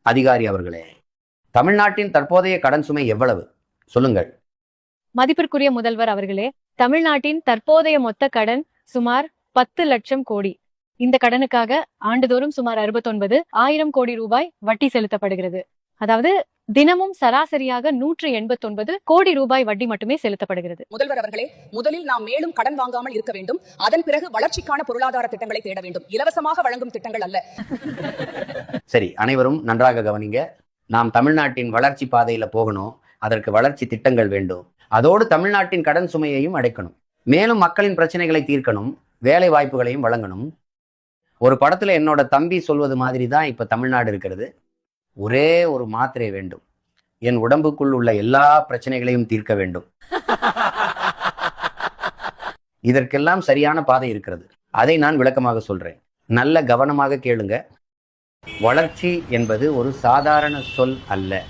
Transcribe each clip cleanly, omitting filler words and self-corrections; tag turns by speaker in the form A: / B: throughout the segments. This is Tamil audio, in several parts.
A: அதிகாரி அவர்களே, தமிழ்நாட்டின் தற்போதைய கடன் சுமை எவ்வளவு சொல்லுங்கள்.
B: மதிப்பிற்குரிய முதல்வர் அவர்களே, தமிழ்நாட்டின் தற்போதைய மொத்த கடன் சுமார் 10 லட்சம் கோடி. இந்த கடனுக்காக ஆண்டுதோறும் சுமார் 69,000 கோடி ரூபாய் வட்டி செலுத்தப்படுகிறது. அதாவது தினமும் சராசரியாக 189 கோடி ரூபாய் வட்டி மட்டுமே செலுத்தப்படுகிறது.
C: முதல்வர் அவர்களே, முதலில் நாம் மேலும் கடன் வாங்காமல் இருக்க வேண்டும். அதன் பிறகு வளர்ச்சிக்கான பொருளாதார திட்டங்களை தேட வேண்டும். இலவசமாக வழங்கும் திட்டங்கள் அல்ல.
A: சரி, அனைவரும் நன்றாக கவனிங்க. நாம் தமிழ்நாட்டின் வளர்ச்சி பாதையில போகணும். அதற்கு வளர்ச்சி திட்டங்கள் வேண்டும். அதோடு தமிழ்நாட்டின் கடன் சுமையையும் அடைக்கணும். மேலும் மக்களின் பிரச்சனைகளை தீர்க்கணும். வேலை வாய்ப்புகளையும் வழங்கணும். ஒரு படத்துல என்னோட தம்பி சொல்வது மாதிரி தான் இப்ப தமிழ்நாடு இருக்கிறது. ஒரே ஒரு மாத்திரை வேண்டும், என் உடம்புக்குள் உள்ள எல்லா பிரச்சனைகளையும் தீர்க்க வேண்டும். இதற்கெல்லாம் சரியான பாதை இருக்கிறது. அதை நான் விளக்கமாக சொல்றேன். நல்ல கவனமாக கேளுங்க. வளர்ச்சி என்பது ஒரு சாதாரண சொல் அல்ல.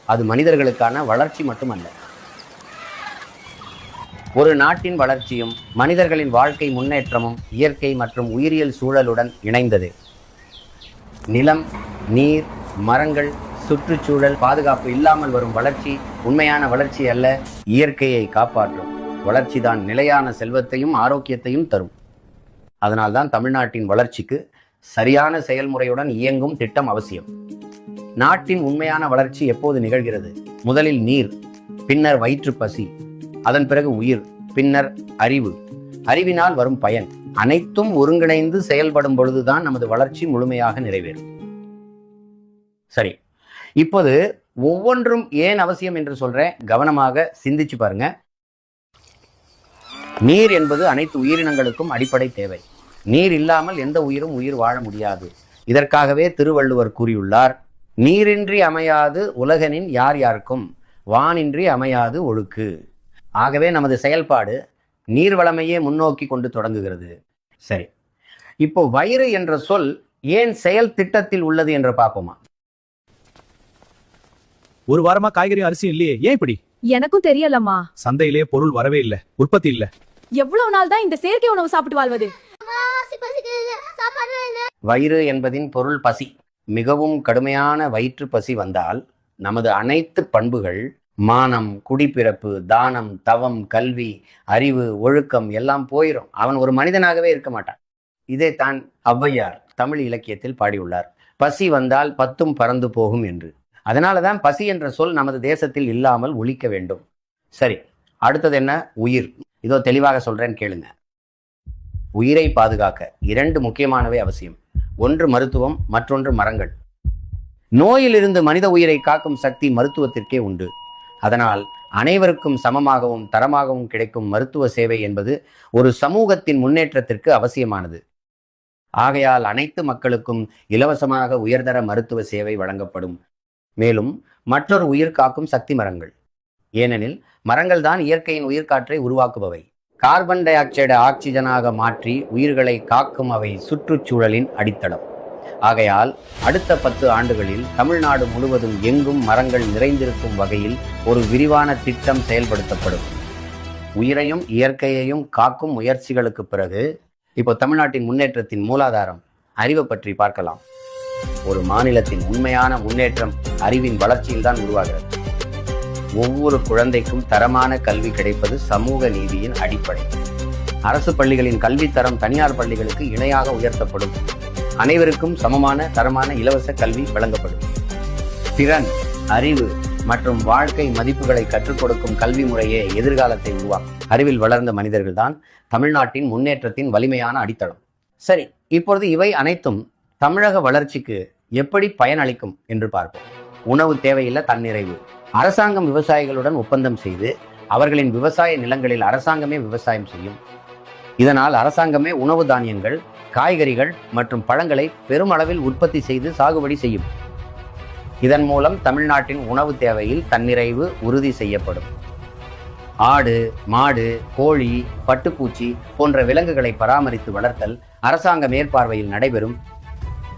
A: அது மனிதர்களுக்கான வளர்ச்சி மட்டுமல்ல. ஒரு நாட்டின் வளர்ச்சியும் மனிதர்களின் வாழ்க்கை முன்னேற்றமும் இயற்கை மற்றும் உயிரியல் சூழலுடன் இணைந்தது. நிலம், நீர், மரங்கள், சுற்றுச்சூழல் பாதுகாப்பு இல்லாமல் வரும் வளர்ச்சி உண்மையான வளர்ச்சி அல்ல. இயற்கையை காப்பாற்றும் வளர்ச்சிதான் நிலையான செல்வத்தையும் ஆரோக்கியத்தையும் தரும். அதனால்தான் தமிழ்நாட்டின் வளர்ச்சிக்கு சரியான செயல்முறையுடன் இயங்கும் திட்டம் அவசியம். நாட்டின் உண்மையான வளர்ச்சி எப்போது நிகழ்கிறது? முதலில் நீர், பின்னர் வயிற்று பசி, அதன் பிறகு உயிர், பின்னர் அறிவு. அறிவினால் வரும் பயன் அனைத்தும் ஒருங்கிணைந்து செயல்படும் பொழுதுதான் நமது வளர்ச்சி முழுமையாக நிறைவேறும். சரி, இப்போது ஒவ்வொன்றும் ஏன் அவசியம் என்று சொல்றேன். கவனமாக சிந்திச்சு பாருங்க. நீர் என்பது அனைத்து உயிரினங்களுக்கும் அடிப்படை தேவை. நீர் இல்லாமல் எந்த உயிரும் உயிர் வாழ முடியாது. இதற்காகவே திருவள்ளுவர் கூறியுள்ளார், நீரின்றி அமையாது உலகனின் யார் யாருக்கும், வானின்றி அமையாது ஒழுக்கு. ஆகவே நமது செயல்பாடு நீர் வளமையே முன்னோக்கி கொண்டு தொடங்குகிறது. சரி, இப்போ வயிறு என்ற சொல் ஏன் செயல் திட்டத்தில் உள்ளது என்று பார்ப்போமா?
D: ஒரு வாரமா காய்கறி அரிசி இல்லையே, ஏன் இப்படி?
E: எனக்கும் தெரியலம்மா.
D: சந்தையிலே பொருள் வரவே இல்ல, உற்பத்தி இல்ல.
E: எவ்வளவு நாள் தான் இந்த செயற்கை உணவு சாப்பிட்டு வாழ்வது?
A: வயிறு என்பதின் பொருள் பசி. மிகவும் கடுமையான வயிற்று பசி வந்தால் நமது அனைத்து பண்புகள், மானம், குடிப்பிறப்பு, தானம், தவம், கல்வி, அறிவு, ஒழுக்கம் எல்லாம் போயிடும். அவன் ஒரு மனிதனாகவே இருக்க மாட்டான். இதை தான் ஔவையார் தமிழ் இலக்கியத்தில் பாடியுள்ளார். பசி வந்தால் பத்தும் பறந்து போகும் என்று. அதனாலதான் பசி என்ற சொல் நமது தேசத்தில் இல்லாமல் ஒழிக்க வேண்டும். சரி, அடுத்தது என்ன? உயிர். இதோ தெளிவாக சொல்றேன், கேளுங்க. உயிரை பாதுகாக்க 2 முக்கியமானவை அவசியம். ஒன்று மருத்துவம், மற்றொன்று மரங்கள். நோயிலிருந்து மனித உயிரை காக்கும் சக்தி மருத்துவத்திற்கே உண்டு. அதனால் அனைவருக்கும் சமமாகவும் தரமாகவும் கிடைக்கும் மருத்துவ சேவை என்பது ஒரு சமூகத்தின் முன்னேற்றத்திற்கு அவசியமானது. ஆகையால் அனைத்து மக்களுக்கும் இலவசமாக உயர்தர மருத்துவ சேவை வழங்கப்படும். மேலும் மற்றொரு உயிர் காக்கும் சக்தி மரங்கள். ஏனெனில் மரங்கள் தான் இயற்கையின் உயிர்காற்றை உருவாக்குபவை. கார்பன் டை ஆக்சைடை ஆக்சிஜனாக மாற்றி உயிர்களை காக்கும் அவை சுற்றுச்சூழலின் அடித்தளம். ஆகையால் அடுத்த 10 ஆண்டுகளில் தமிழ்நாடு முழுவதும் எங்கும் மரங்கள் நிறைந்திருக்கும் வகையில் ஒரு விரிவான திட்டம் செயல்படுத்தப்படும். உயிரையும் இயற்கையையும் காக்கும் முயற்சிகளுக்கு பிறகு இப்போ தமிழ்நாட்டின் முன்னேற்றத்தின் மூலாதாரம் அறிவை பற்றி பார்க்கலாம். ஒரு மாநிலத்தின் உண்மையான முன்னேற்றம் அறிவின் வளர்ச்சியில் தான் உருவாகிறது. ஒவ்வொரு குழந்தைக்கும் தரமான கல்வி கிடைப்பது சமூக நீதியின் அடிப்படை. அரசு பள்ளிகளின் கல்வித்தரம் தனியார் பள்ளிகளுக்கு இணையாக உயர்த்தப்படும். அனைவருக்கும் சமமான தரமான இலவச கல்வி வழங்கப்படும். திறன், அறிவு மற்றும் வாழ்க்கை மதிப்புகளை கற்றுக் கொடுக்கும் கல்வி முறையே எதிர்காலத்தை உருவாக்கும். அறிவில் வளர்ந்த மனிதர்கள் தான் தமிழ்நாட்டின் முன்னேற்றத்தின் வலிமையான அடித்தளம். சரி, இப்பொழுது இவை அனைத்தும் தமிழக வளர்ச்சிக்கு எப்படி பயனளிக்கும் என்று பார்ப்போம். உணவு தேவையில்லை, தன்னிறைவு. அரசாங்கம் விவசாயிகளுடன் ஒப்பந்தம் செய்து அவர்களின் விவசாய நிலங்களில் அரசாங்கமே விவசாயம் செய்யும். இதனால் அரசாங்கமே உணவு தானியங்கள், காய்கறிகள் மற்றும் பழங்களை பெருமளவில் உற்பத்தி செய்து சாகுபடி செய்யும். இதன் மூலம் தமிழ்நாட்டின் உணவு தேவையில் தன்னிறைவு உறுதி செய்யப்படும். ஆடு, மாடு, கோழி, பட்டுப்பூச்சி போன்ற விலங்குகளை பராமரித்து வளர்த்தல் அரசாங்க மேற்பார்வையில் நடைபெறும்.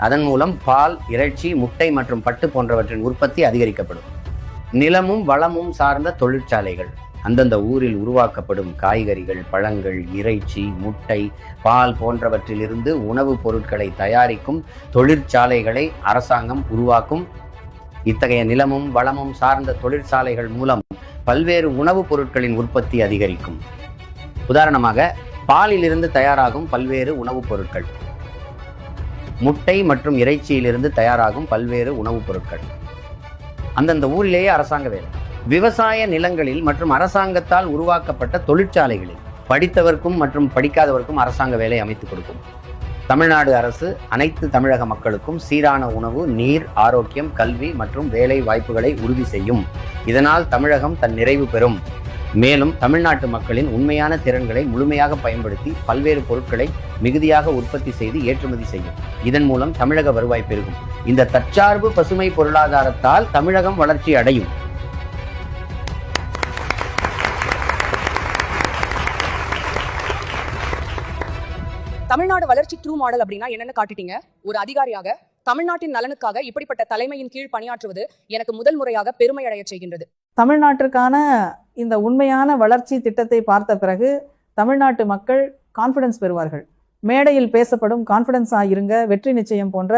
A: அதன் மூலம் பால், இறைச்சி, முட்டை மற்றும் பட்டு போன்றவற்றின் உற்பத்தி அதிகரிக்கப்படும். நிலமும் வளமும் சார்ந்த தொழிற்சாலைகள். அந்தந்த ஊரில் உருவாக்கப்படும் காய்கறிகள், பழங்கள், இறைச்சி, முட்டை, பால் போன்றவற்றிலிருந்து உணவுப் பொருட்களை தயாரிக்கும் தொழிற்சாலைகளை அரசாங்கம் உருவாக்கும். இத்தகைய நிலமும் வளமும் சார்ந்த தொழிற்சாலைகள் மூலம் பல்வேறு உணவுப் பொருட்களின் உற்பத்தி அதிகரிக்கும். உதாரணமாக, பாலிலிருந்து தயாராகும் பல்வேறு உணவுப் பொருட்கள், முட்டை மற்றும் இறைச்சியிலிருந்து தயாராகும் பல்வேறு உணவுப் பொருட்கள், அந்தந்த ஊரிலேயே அரசாங்க வேலை. விவசாய நிலங்களில் மற்றும் அரசாங்கத்தால் உருவாக்கப்பட்ட தொழிற்சாலைகளில் படித்தவர்க்கும் மற்றும் படிக்காதவர்க்கும் அரசாங்க வேலை அமைத்துக் கொடுக்கும். தமிழ்நாடு அரசு அனைத்து தமிழக மக்களுக்கும் சீரான உணவு, நீர், ஆரோக்கியம், கல்வி மற்றும் வேலை வாய்ப்புகளை உறுதி செய்யும். இதனால் தமிழகம் தன் நிறைவு பெறும். மேலும் தமிழ்நாட்டு மக்களின் உண்மையான திறன்களை முழுமையாக பயன்படுத்தி பல்வேறு பொருட்களை மிகுதியாக உற்பத்தி செய்து ஏற்றுமதி செய்யும். இதன் மூலம் தமிழக வருவாய் பெருகும். இந்த தற்சார்பு பசுமை பொருளாதாரத்தால் தமிழகம் வளர்ச்சி அடையும்.
C: தமிழ்நாடு வளர்ச்சி ட்ரூ மாடல் அப்படின்னா என்னன்னு காட்டிட்டீங்க. ஒரு அதிகாரியாக தமிழ்நாட்டின் நலனுக்காக இப்படிப்பட்ட தலைமையின் கீழ் பணியாற்றுவது எனக்கு முதல் முறையாக பெருமை அடைய செய்கின்றது.
F: தமிழ்நாட்டிற்கான இந்த உண்மையான வளர்ச்சி திட்டத்தை பார்த்த பிறகு தமிழ்நாட்டு மக்கள் கான்ஃபிடன்ஸ் பெறுவார்கள். மேடையில் பேசப்படும் கான்ஃபிடன்ஸா இருங்க, வெற்றி நிச்சயம் போன்ற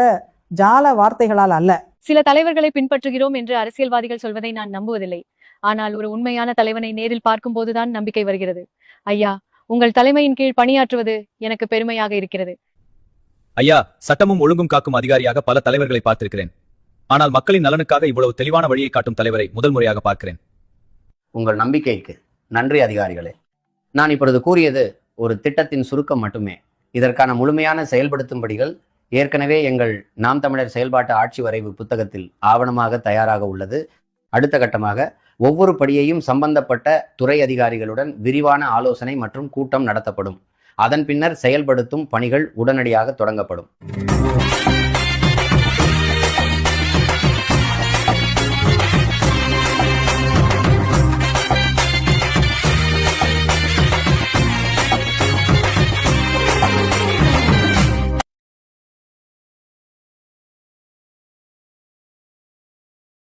F: ஜால வார்த்தைகளால் அல்ல.
B: சில தலைவர்களை பின்பற்றுகிறோம் என்று அரசியல்வாதிகள் சொல்வதை நான் நம்புவதில்லை. ஆனால் ஒரு உண்மையான தலைவனை நேரில் பார்க்கும்போதுதான் நம்பிக்கை வருகிறது. ஐயா, உங்கள் தலைமையின் கீழ் பணியாற்றுவது எனக்கு பெருமையாக இருக்கிறது.
D: ஐயா, சட்டமும் ஒழுங்கும் காக்கும் அதிகாரியாக பல தலைவர்களை பார்த்திருக்கிறேன். ஆனால் மக்களின் நலனுக்காக இவ்வளவு தெளிவான வழியை காட்டும் தலைவரை முதல் முறையாக பார்க்கிறேன்.
A: உங்கள் நம்பிக்கைக்கு நன்றி அதிகாரிகளே. நான் இப்பொழுது கூறியது ஒரு திட்டத்தின் சுருக்கம் மட்டுமே. இதற்கான முழுமையான செயல்படுத்தும்படிகள் ஏற்கனவே எங்கள் நாம் தமிழர் செயல்பாட்டு ஆட்சி வரைவு புத்தகத்தில் ஆவணமாக தயாராக உள்ளது. அடுத்த கட்டமாக ஒவ்வொரு படியையும் சம்பந்தப்பட்ட துறை அதிகாரிகளுடன் விரிவான ஆலோசனை மற்றும் கூட்டம் நடத்தப்படும். அதன் பின்னர் செயல்படுத்தும் பணிகள் உடனடியாக தொடங்கப்படும்.